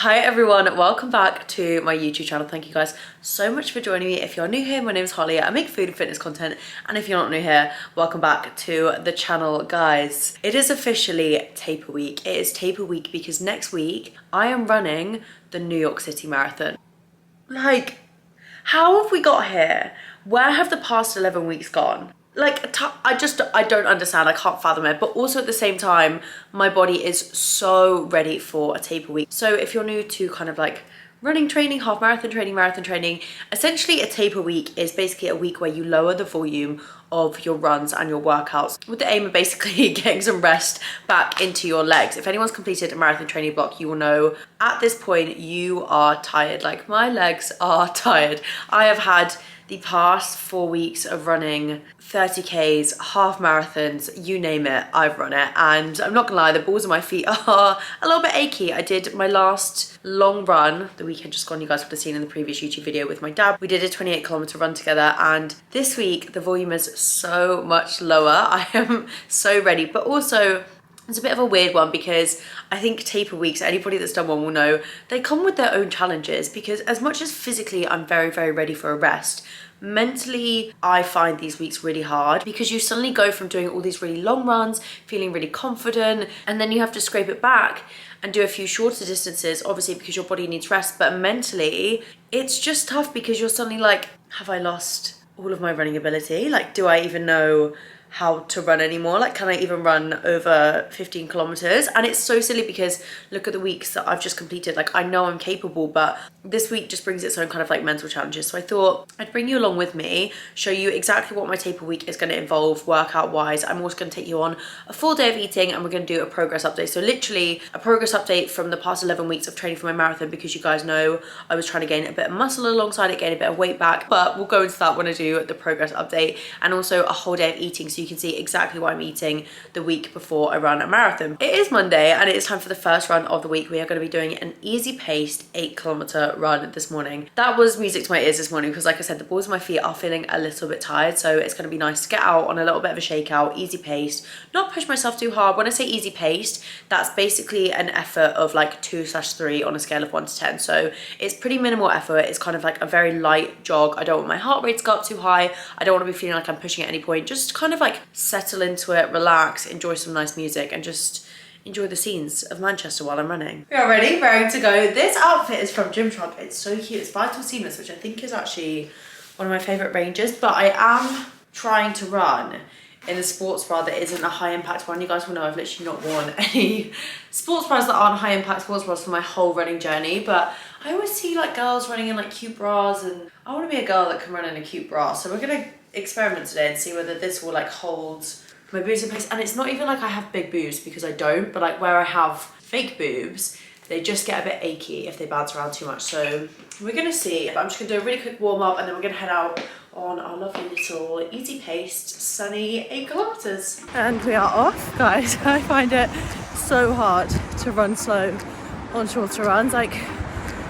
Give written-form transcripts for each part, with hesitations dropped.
Hi everyone, welcome back to my YouTube channel. Thank you guys so much for joining me. If you're new here, my name is Holly. I make food and fitness content, and if you're not new here, welcome back to the channel, guys. It is officially taper week. It is taper week because next week I am running the New York City Marathon. Like, how have we got here? Where have the past 11 weeks gone? Like, I don't understand. I can't fathom it. But also at the same time, my body is so ready for a taper week. So if you're new to kind of like running training, half marathon training, essentially a taper week is basically a week where you lower the volume of your runs and your workouts with the aim of basically getting some rest back into your legs. If anyone's completed a marathon training block, you will know at this point you are tired. Like, my legs are tired. I have had the past 4 weeks of running 30Ks, half marathons, you name it, I've run it. And I'm not gonna lie, the balls of my feet are a little bit achy. I did my last long run, the weekend just gone, you guys would have seen in the previous YouTube video with my dad. We did a 28-kilometer run together, and this week the volume is so much lower. I am so ready, but also it's a bit of a weird one because I think taper weeks, anybody that's done one will know, they come with their own challenges, because as much as physically I'm very ready for a rest, mentally I find these weeks really hard, because you suddenly go from doing all these really long runs, feeling really confident, and then you have to scrape it back and do a few shorter distances, obviously because your body needs rest. But mentally it's just tough because you're suddenly like, have I lost all of my running ability? Like, do I even know how to run anymore? Like, can I even run over 15 kilometers? And it's so silly because look at the weeks that I've just completed. Like, I know I'm capable, but this week just brings its own kind of like mental challenges. So I thought I'd bring you along with me, show you exactly what my taper week is going to involve workout wise. I'm also going to take you on a full day of eating, and we're going to do a progress update. So literally a progress update from the past 11 weeks of training for my marathon, because you guys know I was trying to gain a bit of muscle alongside it, gain a bit of weight back, but we'll go into that when I do the progress update, and also a whole day of eating, so you can see exactly what I'm eating the week before I run a marathon. It is Monday and it is time for the first run of the week. We are going to be doing an easy paced 8-kilometer run this morning. That was music to my ears this morning because, like I said, the balls of my feet are feeling a little bit tired, so it's going to be nice to get out on a little bit of a shakeout, easy paced, not push myself too hard. When I say easy paced, that's basically an effort of like 2/3 on a scale of 1 to 10. So it's pretty minimal effort. It's kind of like a very light jog. I don't want my heart rate to go up too high. I don't want to be feeling like I'm pushing at any point. Just kind of like settle into it, relax, enjoy some nice music, and just enjoy the scenes of Manchester while I'm running. We are ready to go. This outfit is from Gymshark. It's so cute. It's Vital Seamless, which I think is actually one of my favorite ranges, but I am trying to run in a sports bra that isn't a high impact one. You guys will know I've literally not worn any sports bras that aren't high impact sports bras for my whole running journey, but I always see like girls running in like cute bras, and I want to be a girl that can run in a cute bra. So we're gonna experiment today and see whether this will like hold my boobs in place. And it's not even like I have big boobs, because I don't, but like where I have fake boobs, they just get a bit achy if they bounce around too much. So we're gonna see. I'm just gonna do a really quick warm up, and then we're gonna head out on our lovely little easy paced sunny 8 kilometers. And we are off, guys. I find it so hard to run slow on shorter runs. Like,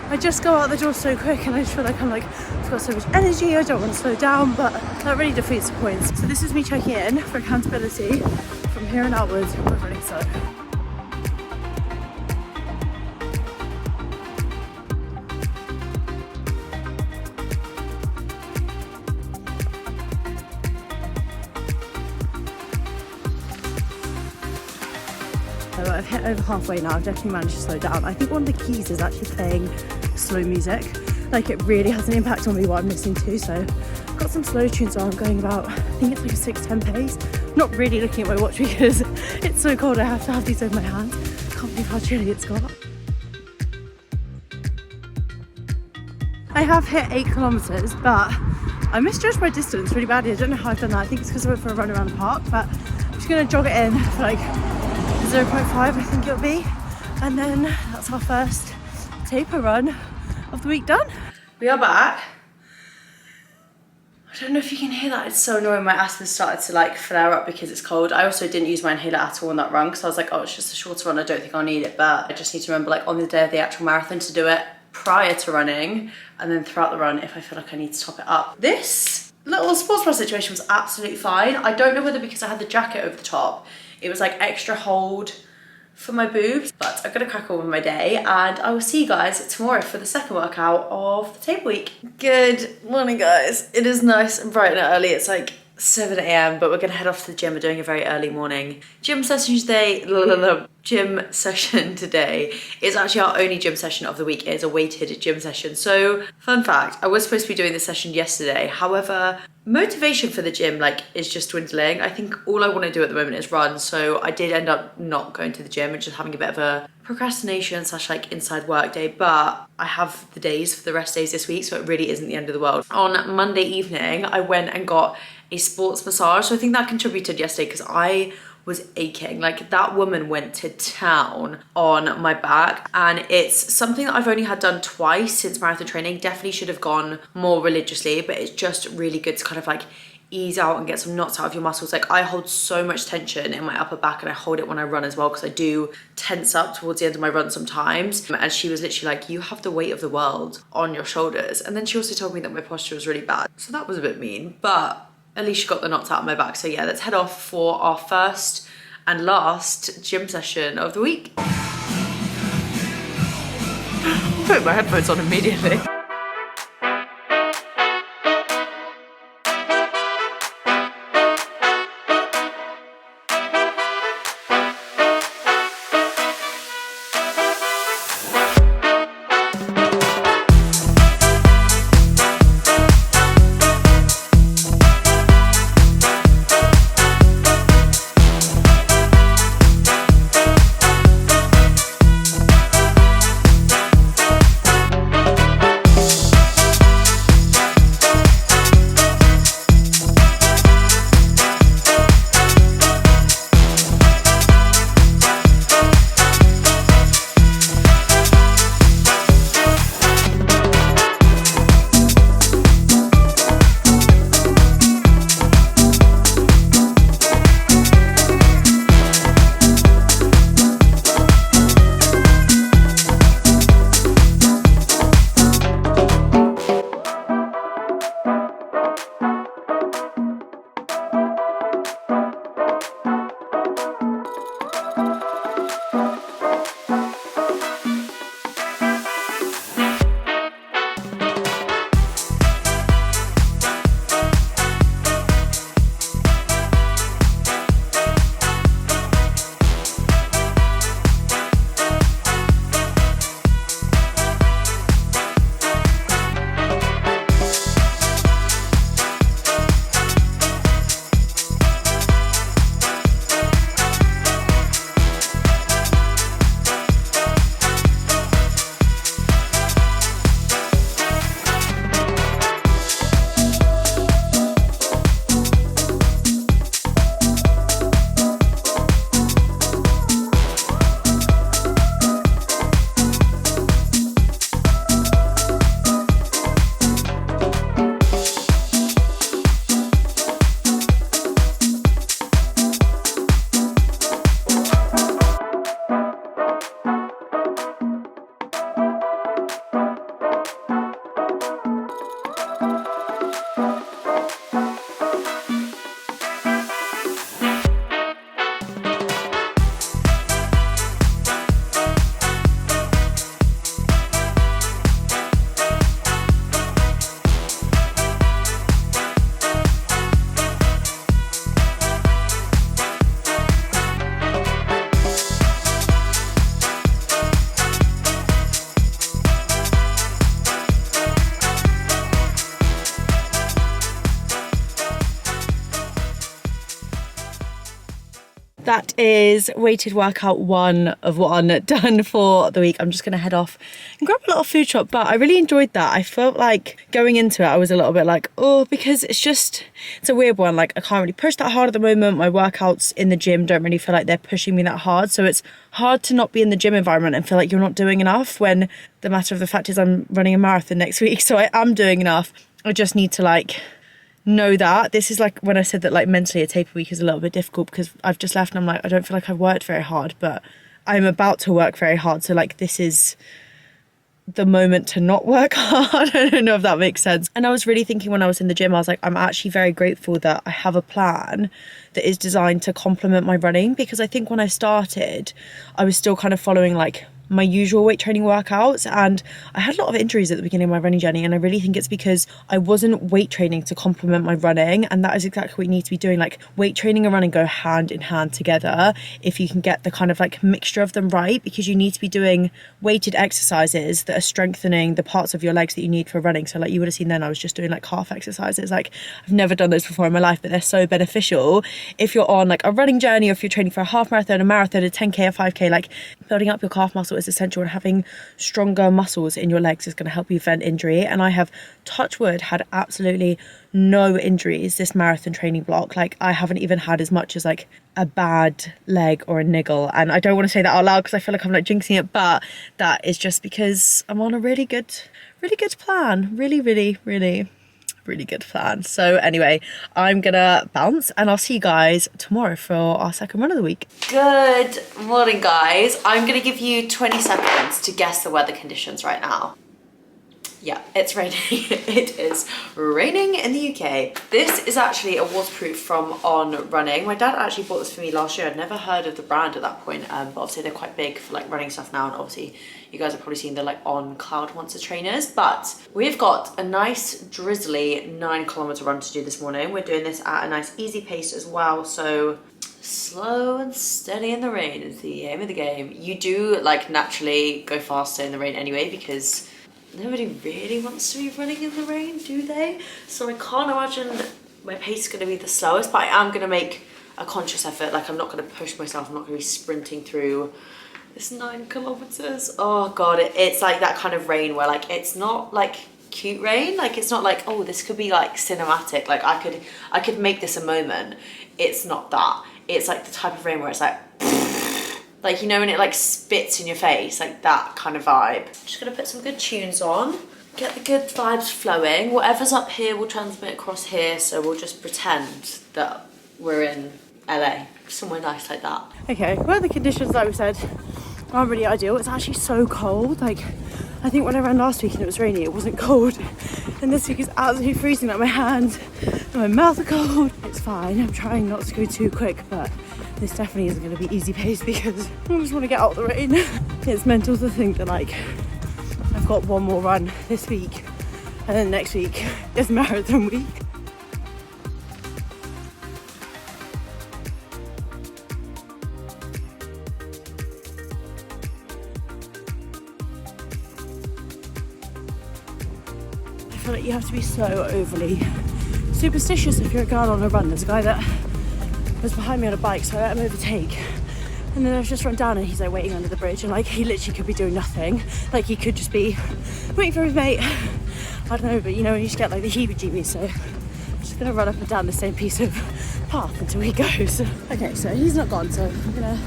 I just go out the door so quick, and I just feel like I've got so much energy, I don't want to slow down, but that really defeats the point. So this is me checking in for accountability. From here on outwards, we're running slow. So I've hit over halfway now. I've definitely managed to slow down. I think one of the keys is actually playing slow music. Like, it really has an impact on me what I'm listening to. So I've got some slow tunes on. I'm going about, I think it's like a 6:10 pace. I'm not really looking at my watch because it's so cold. I have to have these over my hands. Can't believe how chilly it's got. I have hit 8 kilometers, but I misjudged my distance really badly. I don't know how I've done that. I think it's because I went for a run around the park, but I'm just gonna jog it in for like 0.5, I think it'll be, and then that's our first taper run of the week done. We are back. I don't know if you can hear that. It's so annoying. My asthma started to like flare up because it's cold. I also didn't use my inhaler at all on that run because I was like, oh, it's just a shorter run, I don't think I'll need it, but I just need to remember, like, on the day of the actual marathon to do it prior to running, and then throughout the run if I feel like I need to top it up. This little sports bra situation was absolutely fine. I don't know whether because I had the jacket over the top, it was like extra hold for my boobs, but I'm gonna crack on with my day and I will see you guys tomorrow for the second workout of the table week. Good morning, guys. It is nice and bright and early. It's like 7 a.m, but we're gonna head off to the gym. We're doing a very early morning gym session today. Gym session today is actually our only gym session of the week. It is a weighted gym session. So fun fact, I was supposed to be doing this session yesterday. However, motivation for the gym is just dwindling. I think all I want to do at the moment is run. So I did end up not going to the gym and just having a bit of a procrastination / inside work day, but I have the days for the rest days this week, so it really isn't the end of the world. On Monday evening, I went and got a sports massage. So I think that contributed yesterday because I was aching. That woman went to town on my back, and it's something that I've only had done twice since marathon training. Definitely should have gone more religiously, but it's just really good to kind of ease out and get some knots out of your muscles. I hold so much tension in my upper back, and I hold it when I run as well because I do tense up towards the end of my run sometimes. And she was literally like, you have the weight of the world on your shoulders. And then she also told me that my posture was really bad. So that was a bit mean, but at least she got the knots out of my back. So yeah, let's head off for our first and last gym session of the week. Put my headphones on immediately. That is weighted workout 1 of 1 done for the week. I'm just going to head off and grab a little food shop, but I really enjoyed that. I felt like going into it, I was a little bit because it's a weird one. I can't really push that hard at the moment. My workouts in the gym don't really feel like they're pushing me that hard. So it's hard to not be in the gym environment and feel like you're not doing enough, when the matter of the fact is I'm running a marathon next week. So I am doing enough. I just need to know that. This is when I said that mentally a taper week is a little bit difficult, because I've just left and I'm I don't feel like I've worked very hard, but I'm about to work very hard. So this is the moment to not work hard. I don't know if that makes sense. And I was really thinking when I was in the gym, I was like, I'm actually very grateful that I have a plan that is designed to complement my running, because I think when I started, I was still kind of following like my usual weight training workouts, and I had a lot of injuries at the beginning of my running journey, and I really think it's because I wasn't weight training to complement my running. And that is exactly what you need to be doing. Like, weight training and running go hand in hand together if you can get the kind of like mixture of them right, because you need to be doing weighted exercises that are strengthening the parts of your legs that you need for running. So like you would have seen then, I was just doing like calf exercises. Like, I've never done those before in my life, but they're so beneficial if you're on like a running journey, or if you're training for a half marathon, a marathon, a 10k, a 5k. Like, building up your calf muscle is essential, and having stronger muscles in your legs is going to help you prevent injury. And I have, touch wood, had absolutely no injuries this marathon training block. Like, I haven't even had as much as like a bad leg or a niggle, and I don't want to say that out loud because I feel like I'm like jinxing it, but that is just because I'm on a really good plan, really good plan. So anyway, I'm gonna bounce, and I'll see you guys tomorrow for our second run of the week. Good morning, guys. I'm gonna give you 20 seconds to guess the weather conditions right now. Yeah, it's raining. It is raining in the UK. This is actually a waterproof from On Running. My dad actually bought this for me last year. I'd never heard of the brand at that point, but obviously they're quite big for like running stuff now, and obviously you guys have probably seen the like On Cloud Monster trainers. But we've got a nice drizzly 9-kilometer run to do this morning. We're doing this at a nice easy pace as well, so slow and steady in the rain is the aim of the game. You do like naturally go faster in the rain anyway, because nobody really wants to be running in the rain, do they? So I can't imagine my pace is going to be the slowest, but I am going to make a conscious effort. Like, I'm not going to push myself. I'm not going to be sprinting through this 9 kilometers. Oh God, it's like that kind of rain where like, it's not like cute rain. Like, it's not like, oh, this could be like cinematic. Like I could make this a moment. It's not that. It's like the type of rain where it's like, you know, when it like spits in your face, like that kind of vibe. Just gonna put some good tunes on, get the good vibes flowing. Whatever's up here will transmit across here, so we'll just pretend that we're in LA, somewhere nice like that. Okay, well, the conditions, like we said, aren't really ideal. It's actually so cold. Like, I think when I ran last week and it was rainy, it wasn't cold. And this week is absolutely freezing. Like, my hands and my mouth are cold. It's fine. I'm trying not to go too quick, but this definitely isn't going to be easy pace because I just want to get out of the rain. It's mental to think that like I've got one more run this week, and then next week is marathon week. I feel like you have to be so overly superstitious if you're a girl on a run. There's a guy that was behind me on a bike, so I let him overtake, and then I've just run down and he's like waiting under the bridge, and like he literally could be doing nothing. Like, he could just be waiting for his mate. I don't know, but you know, when you just get like the heebie-jeebies, so I'm just gonna run up and down the same piece of path until he goes. Okay, so he's not gone, so I'm gonna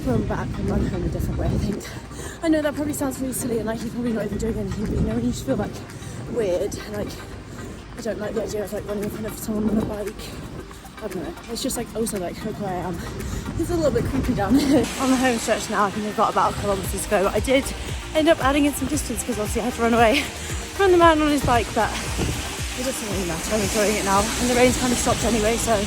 run back and run home a different way, I think. I know that probably sounds really silly, and like he's probably not even doing anything, but you know, when you just feel like weird, like I don't like the idea of like running in front of someone on a bike. I don't know, it's just like, also like, look where I am. It's a little bit creepy down here. On the home stretch now, I think I've got about a kilometre to go. I did end up adding in some distance because obviously I had to run away from the man on his bike, but it doesn't really matter. I'm enjoying it now, and the rain's kind of stopped anyway, so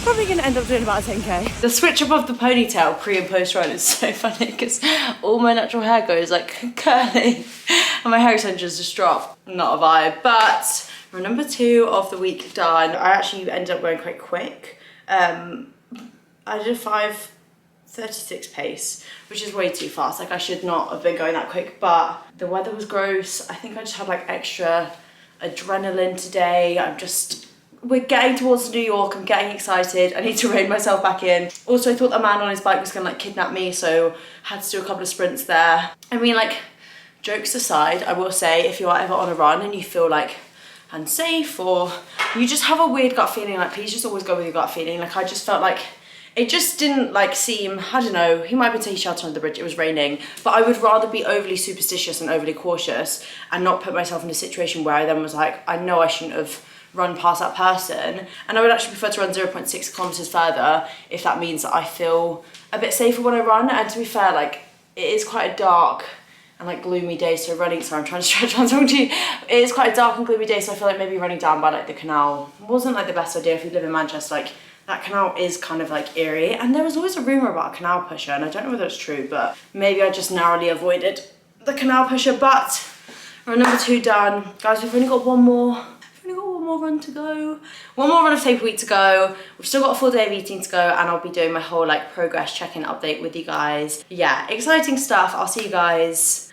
probably going to end up doing about a 10k. The switch up of the ponytail pre and post run is so funny because all my natural hair goes like curly and my hair extensions just drop. Not a vibe, but run number 2 of the week done. I actually ended up going quite quick. I did a 5:36 pace, which is way too fast. Like, I should not have been going that quick, but the weather was gross. I think I just had like extra adrenaline today. We're getting towards New York. I'm getting excited. I need to rein myself back in. Also, I thought the man on his bike was gonna like kidnap me, so had to do a couple of sprints there. I mean, like, jokes aside, I will say, if you're ever on a run and you feel like unsafe, or you just have a weird gut feeling, like, please just always go with your gut feeling. Like, I just felt like it just didn't like seem, I don't know, he might be taking shelter under the bridge, it was raining, but I would rather be overly superstitious and overly cautious and not put myself in a situation where I then was like, I know I shouldn't have run past that person. And I would actually prefer to run 0.6 kilometers further if that means that I feel a bit safer when I run. And to be fair, like, it is quite a dark and like gloomy day, so running, sorry I'm trying to stretch on talking to you. It is quite a dark and gloomy day, so I feel like maybe running down by like the canal wasn't like the best idea if you live in Manchester. Like that canal is kind of like eerie, and there was always a rumour about a canal pusher, and I don't know whether it's true, but maybe I just narrowly avoided the canal pusher. But run number 2 done. Guys, we've only got one more run to go. One more run of taper week to go. We've still got a full day of eating to go, and I'll be doing my whole like progress check-in update with you guys. Yeah, exciting stuff. I'll see you guys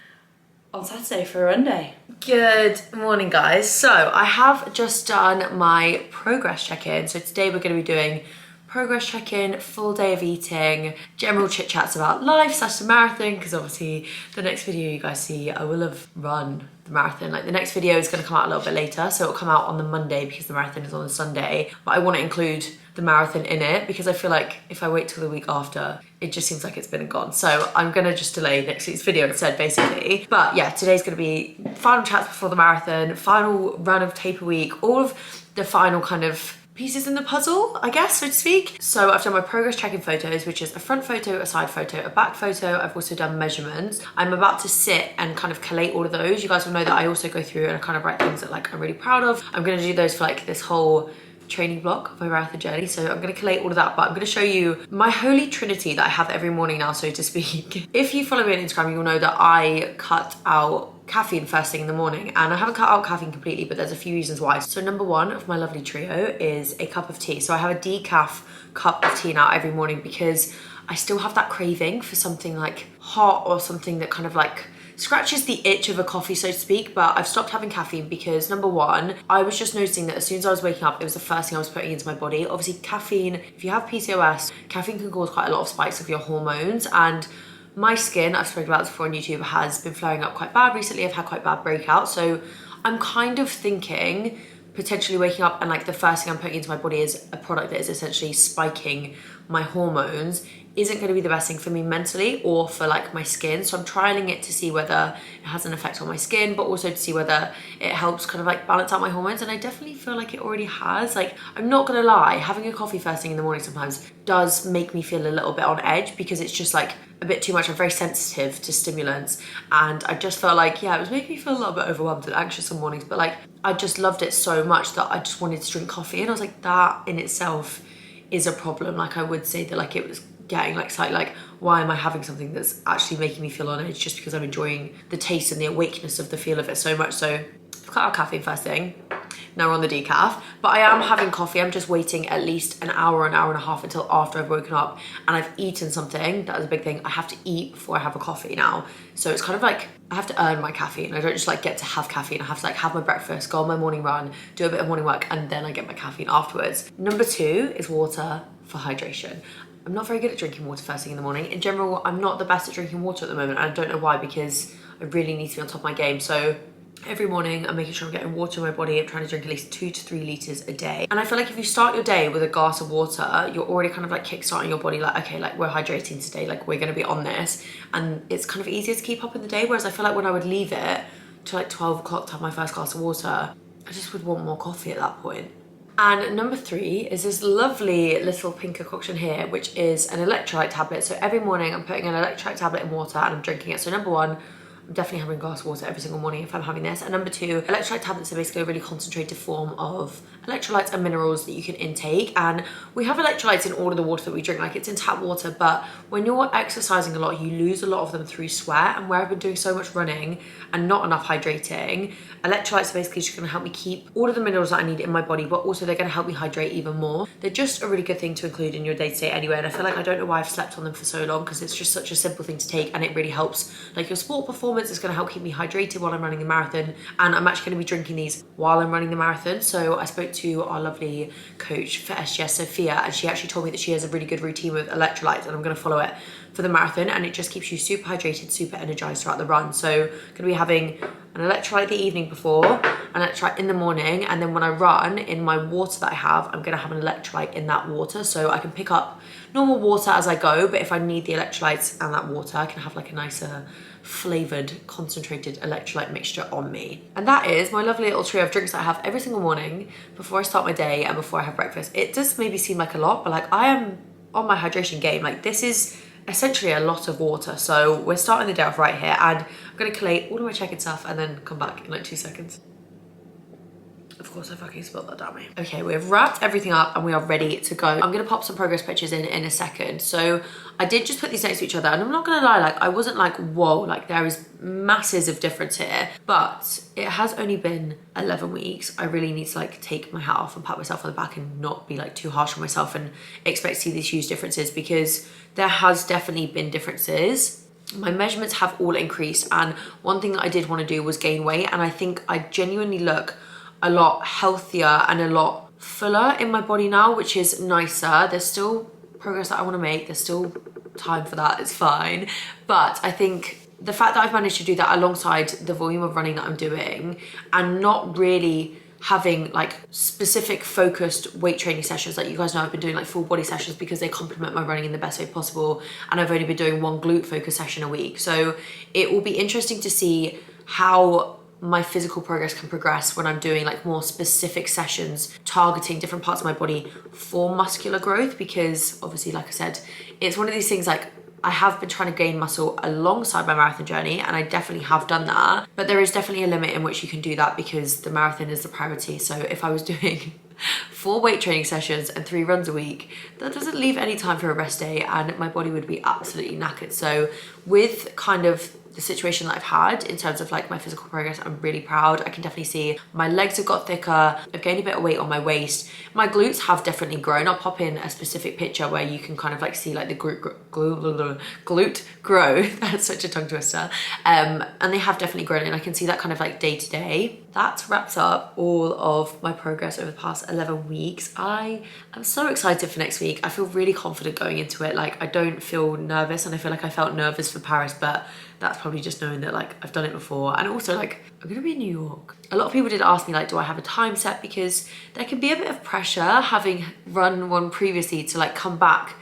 on Saturday for a run day. Good morning, guys. So I have just done my progress check-in. So today we're going to be doing progress check-in, full day of eating, general chit chats about life / the marathon, because obviously the next video you guys see, I will have run the marathon. Like the next video is going to come out a little bit later, so it'll come out on the Monday because the marathon is on the Sunday, but I want to include the marathon in it because I feel like if I wait till the week after, it just seems like it's been and gone. So I'm gonna just delay next week's video instead, basically. But yeah, today's gonna be final chats before the marathon, final run of taper week, all of the final kind of pieces in the puzzle, I guess, so to speak. So I've done my progress check-in photos, which is a front photo, a side photo, a back photo. I've also done measurements. I'm about to sit and kind of collate all of those. You guys will know that I also go through and I kind of write things that like I'm really proud of. I'm gonna do those for like this whole training block of my marathon journey, so I'm going to collate all of that, but I'm going to show you my holy trinity that I have every morning now, so to speak. If you follow me on Instagram, you'll know that I cut out caffeine first thing in the morning, and I haven't cut out caffeine completely, but there's a few reasons why. So number 1 of my lovely trio is a cup of tea. So I have a decaf cup of tea now every morning because I still have that craving for something like hot or something that kind of like scratches the itch of a coffee, so to speak. But I've stopped having caffeine because number 1, I was just noticing that as soon as I was waking up, it was the first thing I was putting into my body. Obviously caffeine, if you have PCOS, caffeine can cause quite a lot of spikes of your hormones, and my skin, I've spoken about this before on YouTube, has been flaring up quite bad recently. I've had quite bad breakouts, so I'm kind of thinking potentially waking up and like the first thing I'm putting into my body is a product that is essentially spiking my hormones isn't going to be the best thing for me mentally or for like my skin. So I'm trialing it to see whether it has an effect on my skin, but also to see whether it helps kind of like balance out my hormones, and I definitely feel like it already has. Like, I'm not gonna lie, having a coffee first thing in the morning sometimes does make me feel a little bit on edge because it's just like a bit too much. I'm very sensitive to stimulants, and I just felt like, yeah, it was making me feel a little bit overwhelmed and anxious some mornings, but like I just loved it so much that I just wanted to drink coffee, and I was like, that in itself is a problem. Like, I would say that like it was getting like slightly like, why am I having something that's actually making me feel on edge just because I'm enjoying the taste and the awakeness of the feel of it so much. So I've cut out caffeine first thing. Now we're on the decaf, but I am having coffee. I'm just waiting at least an hour and a half until after I've woken up and I've eaten something. That is a big thing. I have to eat before I have a coffee now. So it's kind of like I have to earn my caffeine. I don't just like get to have caffeine. I have to like have my breakfast, go on my morning run, do a bit of morning work, and then I get my caffeine afterwards. Number 2 is water for hydration. I'm not very good at drinking water first thing in the morning. In general, I'm not the best at drinking water at the moment. I don't know why, because I really need to be on top of my game. So every morning I'm making sure I'm getting water in my body. I'm trying to drink at least 2 to 3 litres a day. And I feel like if you start your day with a glass of water, you're already kind of like kickstarting your body like, okay, like we're hydrating today, like we're gonna be on this. And it's kind of easier to keep up in the day. Whereas I feel like when I would leave it to like 12 o'clock to have my first glass of water, I just would want more coffee at that point. And number 3 is this lovely little pink concoction here, which is an electrolyte tablet. So every morning I'm putting an electrolyte tablet in water and I'm drinking it. So number 1, I'm definitely having a glass of water every single morning if I'm having this. And number 2, electrolyte tablets are basically a really concentrated form of electrolytes and minerals that you can intake. And we have electrolytes in all of the water that we drink, like it's in tap water, but when you're exercising a lot, you lose a lot of them through sweat. And where I've been doing so much running and not enough hydrating, electrolytes are basically just gonna help me keep all of the minerals that I need in my body, but also they're gonna help me hydrate even more. They're just a really good thing to include in your day-to-day anyway. And I feel like I don't know why I've slept on them for so long, because it's just such a simple thing to take and it really helps like your sport performance. It's gonna help keep me hydrated while I'm running the marathon. And I'm actually gonna be drinking these while I'm running the marathon. So I spoke to our lovely coach for SGS, Sophia, and she actually told me that she has a really good routine with electrolytes, and I'm gonna follow it for the marathon, and it just keeps you super hydrated, super energized throughout the run. So I'm gonna be having an electrolyte the evening before, an electrolyte in the morning, and then when I run, in my water that I have, I'm gonna have an electrolyte in that water, so I can pick up normal water as I go, but if I need the electrolytes and that water, I can have like a nicer flavored concentrated electrolyte mixture on me. And that is my lovely little trio of drinks that I have every single morning before I start my day and before I have breakfast. It does maybe seem like a lot, but like I am on my hydration game. Like, this is essentially a lot of water. So we're starting the day off right here, and I'm gonna collate all of my check-in stuff and then come back in like 2 seconds. Of course I fucking spilled that down me. Okay, we've wrapped everything up and we are ready to go. I'm gonna pop some progress pictures in a second. So I did just put these next to each other, and I'm not gonna lie, like I wasn't like, whoa, like there is masses of difference here, but it has only been 11 weeks. I really need to like take my hat off and pat myself on the back and not be like too harsh on myself and expect to see these huge differences, because there has definitely been differences. My measurements have all increased, and one thing that I did want to do was gain weight, and I think I genuinely look a lot healthier and a lot fuller in my body now, which is nicer. There's still progress that I want to make, there's still time for that, it's fine, but I think the fact that I've managed to do that alongside the volume of running that I'm doing, and not really having like specific focused weight training sessions. Like you guys know, I've been doing like full body sessions because they complement my running in the best way possible, and I've only been doing one glute focus session a week. So it will be interesting to see how my physical progress can progress when I'm doing like more specific sessions targeting different parts of my body for muscular growth, because obviously, like I said, it's one of these things, like I have been trying to gain muscle alongside my marathon journey, and I definitely have done that, but there is definitely a limit in which you can do that because the marathon is the priority. So if I was doing 4 weight training sessions and 3 runs a week, that doesn't leave any time for a rest day, and my body would be absolutely knackered. So with kind of the situation that I've had in terms of like my physical progress, I'm really proud. I can definitely see my legs have got thicker, I've gained a bit of weight on my waist, my glutes have definitely grown. I'll pop in a specific picture where you can kind of like see like the glute grow. That's such a tongue twister. And they have definitely grown, and I can see that kind of like day to day. That wraps up all of my progress over the past 11 weeks. I am so excited for next week. I feel really confident going into it. Like I don't feel nervous, and I feel like I felt nervous for Paris, but that's probably just knowing that like I've done it before. And also like I'm gonna be in New York. A lot of people did ask me like, do I have a time set? Because there can be a bit of pressure having run one previously to like come back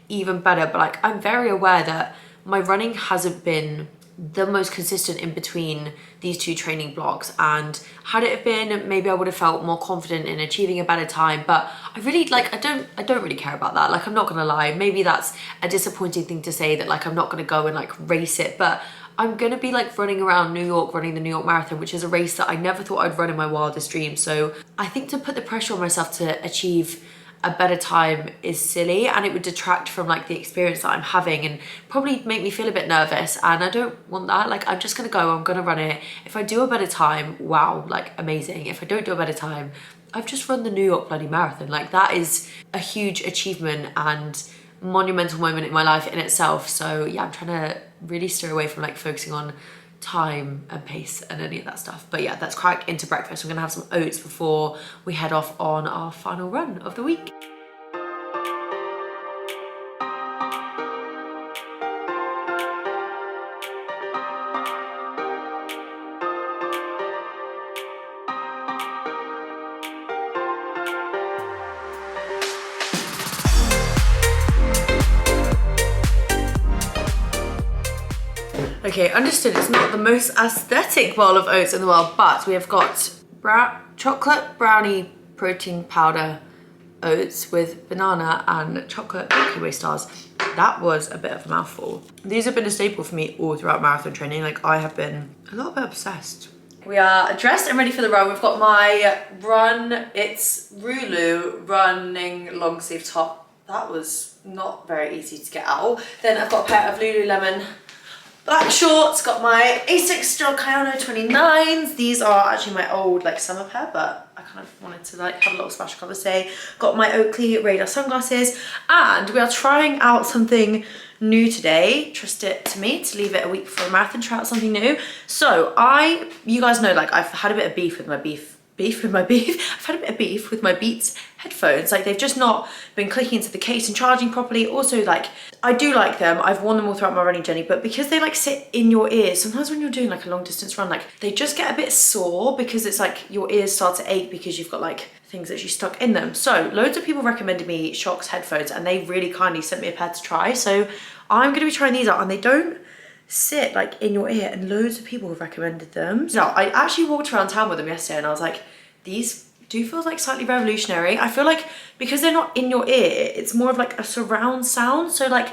even better. But like I'm very aware that my running hasn't been the most consistent in between these 2 training blocks, and had it have been, maybe I would have felt more confident in achieving a better time. But I really like, I don't really care about that. Like I'm not gonna lie, maybe that's a disappointing thing to say, that like I'm not gonna go and like race it, but I'm gonna be like running around New York, running the New York Marathon, which is a race that I never thought I'd run in my wildest dreams. So I think to put the pressure on myself to achieve a better time is silly, and it would detract from like the experience that I'm having and probably make me feel a bit nervous, and I don't want that. Like I'm just gonna go, I'm gonna run it. If I do a better time, wow, like amazing. If I don't do a better time, I've just run the New York bloody marathon. Like that is a huge achievement and monumental moment in my life in itself. So yeah, I'm trying to really steer away from like focusing on time and pace and any of that stuff. But yeah, let's crack into breakfast. We're gonna have some oats before we head off on our final run of the week. Okay, understood it's not the most aesthetic bowl of oats in the world, but we have got chocolate brownie protein powder oats with banana and chocolate Milky Way stars. That was a bit of a mouthful. These have been a staple for me all throughout marathon training. Like I have been a little bit obsessed. We are dressed and ready for the run. We've got my run, it's Rulu running long sleeve top. That was not very easy to get out. Then I've got a pair of Lululemon black shorts, got my Asics Gel Kayano 29s. These are actually my old like summer pair, but I kind of wanted to like have a little splash of colour today. Got my Oakley Radar sunglasses, and we are trying out something new today. Trust it to me to leave it a week before a marathon, try out something new. So you guys know, like I've had a bit of beef with my I've had a bit of beef with my Beats headphones. Like they've just not been clicking into the case and charging properly. Also, like I do like them, I've worn them all throughout my running journey, but because they like sit in your ears, sometimes when you're doing like a long distance run, like they just get a bit sore because it's like your ears start to ache because you've got like things actually stuck in them. So loads of people recommended me Shox headphones, and they really kindly sent me a pair to try. So I'm gonna be trying these out, and they don't sit like in your ear, and loads of people have recommended them. So I actually walked around town with them yesterday, and I was like, these do feel like slightly revolutionary. I feel like because they're not in your ear, it's more of like a surround sound. So like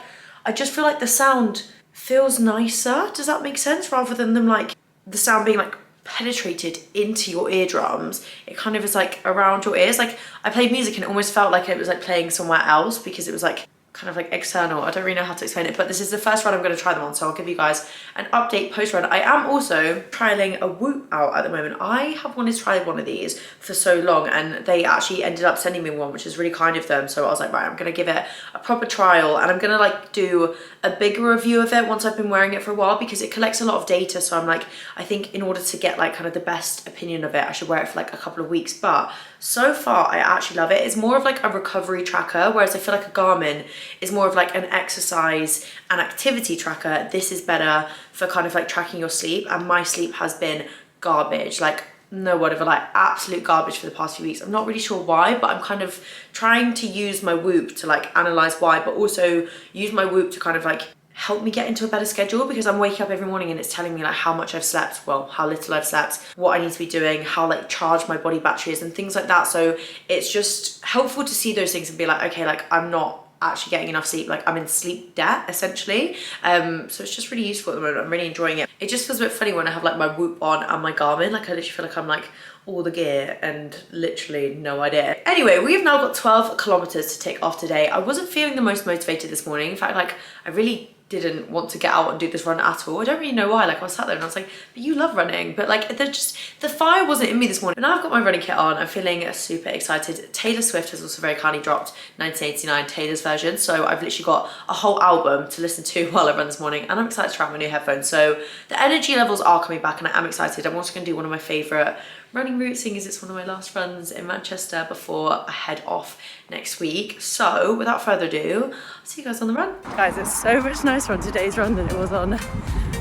I just feel like the sound feels nicer. Does that make sense? Rather than them like the sound being like penetrated into your eardrums, it kind of is like around your ears. Like I played music and it almost felt like it was like playing somewhere else because it was like kind of like external. I don't really know how to explain it, but this is the first run I'm going to try them on, so I'll give you guys an update post run. I am also trialing a Whoop out at the moment. I have wanted to try one of these for so long, and they actually ended up sending me one, which is really kind of them. So I was like, right, I'm going to give it a proper trial, and I'm going to like do a bigger review of it once I've been wearing it for a while, because it collects a lot of data. So I'm like, I think in order to get like kind of the best opinion of it, I should wear it for like a couple of weeks. But so far I actually love it. It's more of like a recovery tracker, whereas I feel like a Garmin is more of like an exercise and activity tracker. This is better for kind of like tracking your sleep, and my sleep has been garbage, like no whatever, like absolute garbage for the past few weeks. I'm not really sure why, but I'm kind of trying to use my Whoop to like analyze why, but also use my Whoop to kind of like help me get into a better schedule, because I'm waking up every morning and it's telling me like how much I've slept, well, how little I've slept, what I need to be doing, how like charged my body battery is and things like that. So it's just helpful to see those things and be like, okay, like I'm not actually getting enough sleep, like I'm in sleep debt essentially. So it's just really useful at the moment. I'm really enjoying it. It just feels a bit funny when I have like my Whoop on and my Garmin, like I literally feel like I'm like all the gear and literally no idea. Anyway, we've now got 12 kilometers to tick off today. I wasn't feeling the most motivated this morning. In fact, like I really didn't want to get out and do this run at all. I don't really know why. Like I was sat there and I was like, but you love running. But like the fire wasn't in me this morning. But now I've got my running kit on, I'm feeling super excited. Taylor Swift has also very kindly dropped 1989 Taylor's version. So I've literally got a whole album to listen to while I run this morning, and I'm excited to try my new headphones. So the energy levels are coming back and I am excited. I'm also gonna do one of my favorite running routes, seeing as it's one of my last runs in Manchester before I head off next week. So without further ado, I'll see you guys on the run. Guys, it's so much nicer on today's run than it was on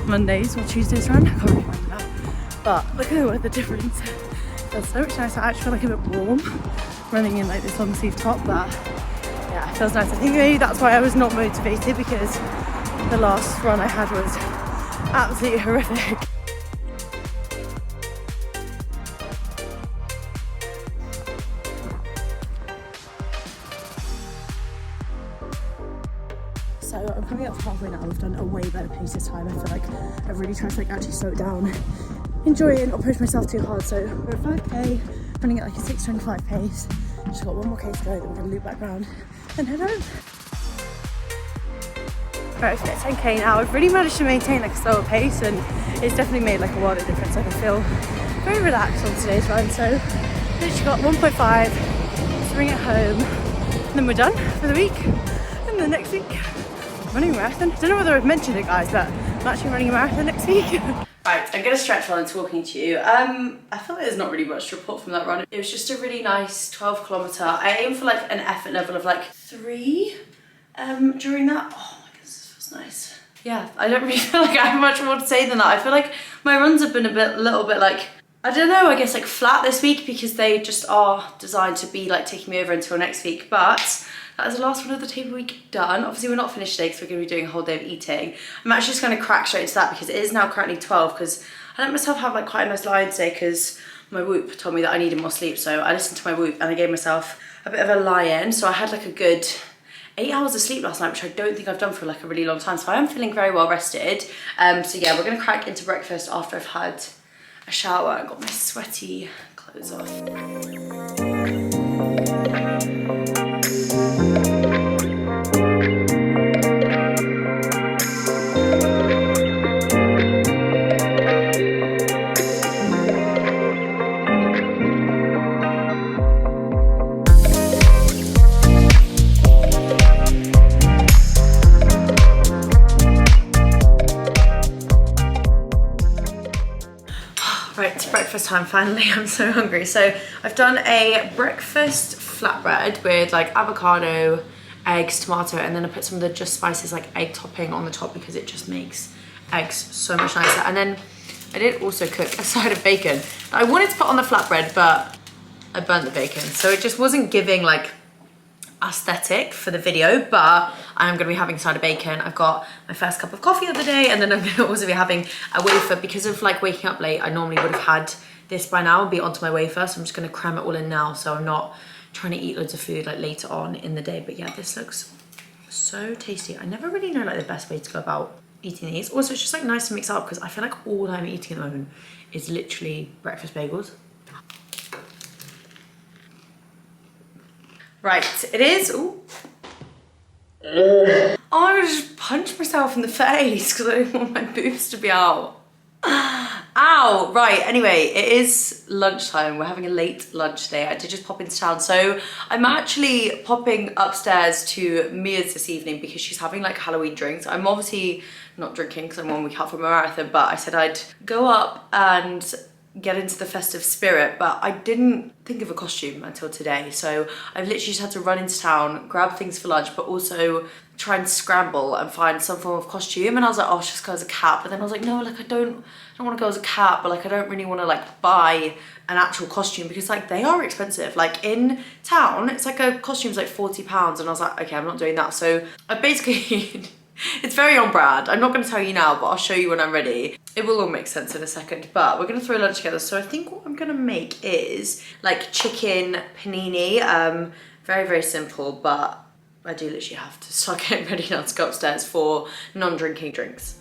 Monday's or Tuesday's run. I can't really remember now. But look at the weather difference. It's so much nicer. I actually feel like a bit warm running in like this long sleeve top, but yeah, it feels nice. I think maybe that's why I was not motivated, because the last run I had was absolutely horrific. So I'm coming up to halfway now. I've done a way better pace this time. I feel like I've really tried to like actually slow it down, enjoy it, and not push myself too hard. So we're at 5k, running at like a 6:25 pace. Just got one more k to go, then we're gonna loop back round and head home. Right, so it's 10k now. I've really managed to maintain like a slower pace, and it's definitely made like a world of difference. Like I feel very relaxed on today's run. So literally got 1.5, just bring it home, and then we're done for the week. And then next week, running a marathon. I don't know whether I've mentioned it, guys, but I'm actually running a marathon next week. Right, I'm gonna stretch while I'm talking to you. I feel like there's not really much to report from that run. It was just a really nice 12 kilometer. I aim for like an effort level of like 3 during that. Oh my goodness, this feels nice. Yeah, I don't really feel like I have much more to say than that. I feel like my runs have been a little bit like, I don't know, I guess like flat this week, because they just are designed to be like taking me over until next week. But that is the last one of the table week done. Obviously we're not finished today because we're going to be doing a whole day of eating. I'm actually just going to crack straight into that, because it is now currently 12, because I let myself have like quite a nice lie today because my Whoop told me that I needed more sleep. So I listened to my Whoop and I gave myself a bit of a lie-in. So I had like a good 8 hours of sleep last night, which I don't think I've done for like a really long time. So I am feeling very well rested. So yeah, we're going to crack into breakfast after I've had a shower and got my sweaty clothes off. Right, it's breakfast time finally. I'm so hungry. So I've done a breakfast flatbread with like avocado, eggs, tomato, and then I put some of the Just Spices like egg topping on the top, because it just makes eggs so much nicer. And then I did also cook a side of bacon. I wanted to put on the flatbread, but I burnt the bacon, so it just wasn't giving like aesthetic for the video. But I'm gonna be having side of bacon. I've got my first cup of coffee of the day, and then I'm gonna also be having a wafer. Because of like waking up late, I normally would have had this by now and be onto my wafer, so I'm just gonna cram it all in now, so I'm not trying to eat loads of food like later on in the day. But yeah, this looks So tasty. I never really know like the best way to go about eating these. Also, it's just like nice to mix up because I feel like all I'm eating at the moment is literally breakfast bagels. Right, it is. Ooh. Oh, I just punched myself in the face because I don't want my boobs to be out. Ow! Right, anyway, it is lunchtime. We're having a late lunch today. I did just pop into town. So I'm actually popping upstairs to Mia's this evening because she's having like Halloween drinks. I'm obviously not drinking because I'm 1 week out from a marathon, but I said I'd go up and get into the festive spirit, but I didn't think of a costume until today. So I've literally just had to run into town, grab things for lunch, but also try and scramble and find some form of costume. And I was like, oh, I'll just go as a cat. But then I was like, no, like I don't want to go as a cat, but like I don't really want to like buy an actual costume because like they are expensive. Like in town, it's like a costume's like £40, and I was like, okay, I'm not doing that. So I basically it's very on brand. I'm not going to tell you now, but I'll show you when I'm ready. It will all make sense in a second, but we're going to throw lunch together. So I think what I'm going to make is like chicken panini. Very, very simple, but I do literally have to start getting ready now to go upstairs for non-drinking drinks.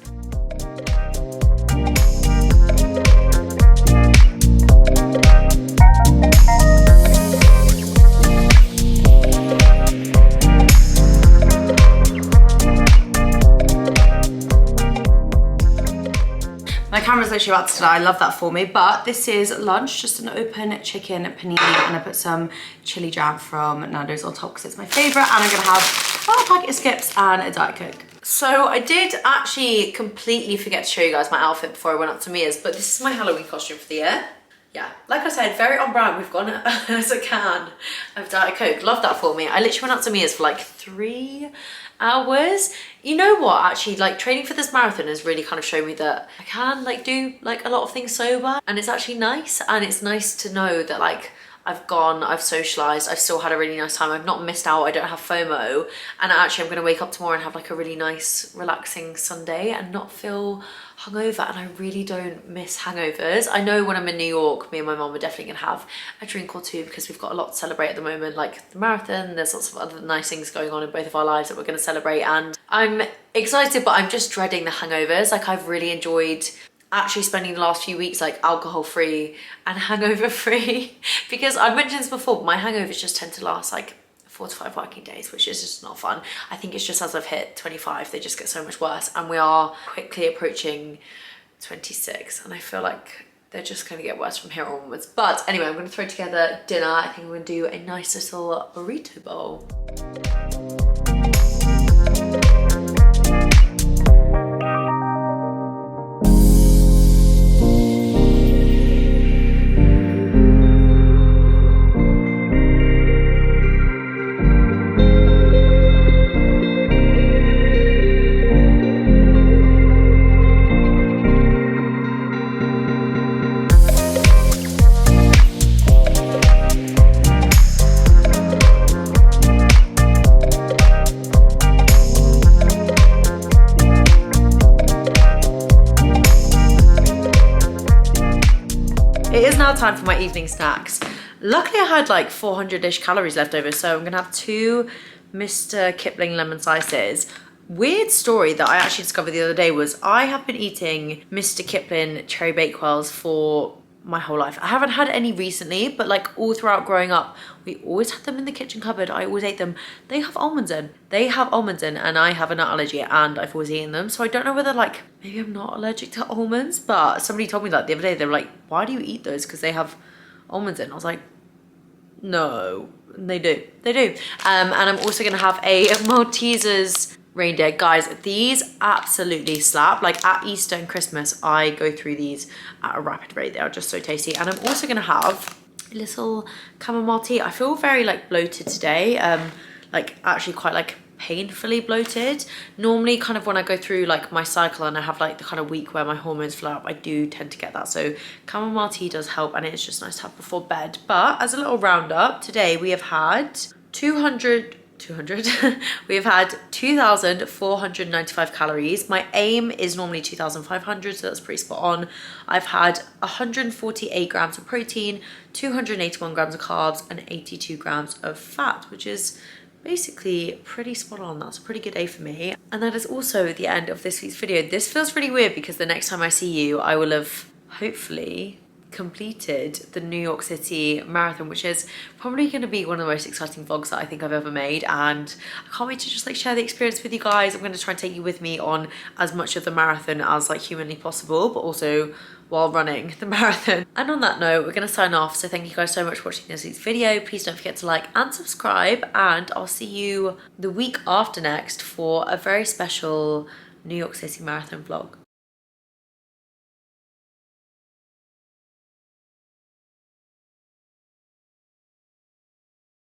My camera's literally about to die, I love that for me, but this is lunch, just an open chicken panini, and I put some chili jam from Nando's on top because it's my favourite, and I'm gonna have a packet of Skips and a Diet Coke. So I did actually completely forget to show you guys my outfit before I went up to Mia's, but this is my Halloween costume for the year. Yeah, like I said, very on brand. We've gone as a can of Diet Coke. Love that for me. I literally went out to Mia's for like 3 hours. You know what, actually, like training for this marathon has really kind of shown me that I can like do like a lot of things sober, and it's actually nice. And it's nice to know that like I've gone, I've socialized, I've still had a really nice time. I've not missed out, I don't have FOMO. And actually I'm gonna wake up tomorrow and have like a really nice, relaxing Sunday and not feel hungover. And I really don't miss hangovers. I know when I'm in New York, me and my mum are definitely gonna have a drink or two because we've got a lot to celebrate at the moment, like the marathon. There's lots of other nice things going on in both of our lives that we're gonna celebrate. And I'm excited, but I'm just dreading the hangovers. Like I've really enjoyed actually spending the last few weeks like alcohol free and hangover free because I've mentioned this before, but my hangovers just tend to last like 4 to 5 working days, which is just not fun. I think it's just as I've hit 25, they just get so much worse, and we are quickly approaching 26, and I feel like they're just going to get worse from here onwards. But anyway, I'm going to throw together dinner. I think I'm going to do a nice little burrito bowl. It is now time for my evening snacks. Luckily I had like 400-ish calories left over, so I'm gonna have 2 Mr. Kipling lemon slices. Weird story that I actually discovered the other day was I have been eating Mr. Kipling cherry bakewells for my whole life. I haven't had any recently, but like all throughout growing up, we always had them in the kitchen cupboard. I always ate them. They have almonds in. They have almonds in, and I have a nut allergy and I've always eaten them. So I don't know whether like, maybe I'm not allergic to almonds, but somebody told me that the other day. They were like, why do you eat those? Because they have almonds in. I was like, no, they do. They do. And I'm also gonna have a Maltesers reindeer. Guys, these absolutely slap. Like at Easter and Christmas, I go through these at a rapid rate. They are just so tasty. And I'm also gonna have a little chamomile tea. I feel very like bloated today. Like actually quite like painfully bloated. Normally kind of when I go through like my cycle and I have like the kind of week where my hormones flare up, I do tend to get that. So chamomile tea does help, and it's just nice to have before bed. But as a little roundup, today we have had 200 we have had 2,495 calories. My aim is normally 2,500, so that's pretty spot on. I've had 148 grams of protein, 281 grams of carbs, and 82 grams of fat, which is basically pretty spot on. That's a pretty good day for me. And that is also the end of this week's video. This feels really weird because the next time I see you, I will have hopefully completed the New York City Marathon, which is probably going to be one of the most exciting vlogs that I think I've ever made, and I can't wait to just like share the experience with you guys. I'm going to try and take you with me on as much of the marathon as like humanly possible, but also while running the marathon. And on that note, we're going to sign off. So thank you guys so much for watching this week's video. Please don't forget to like and subscribe, and I'll see you the week after next for a very special New York City Marathon vlog.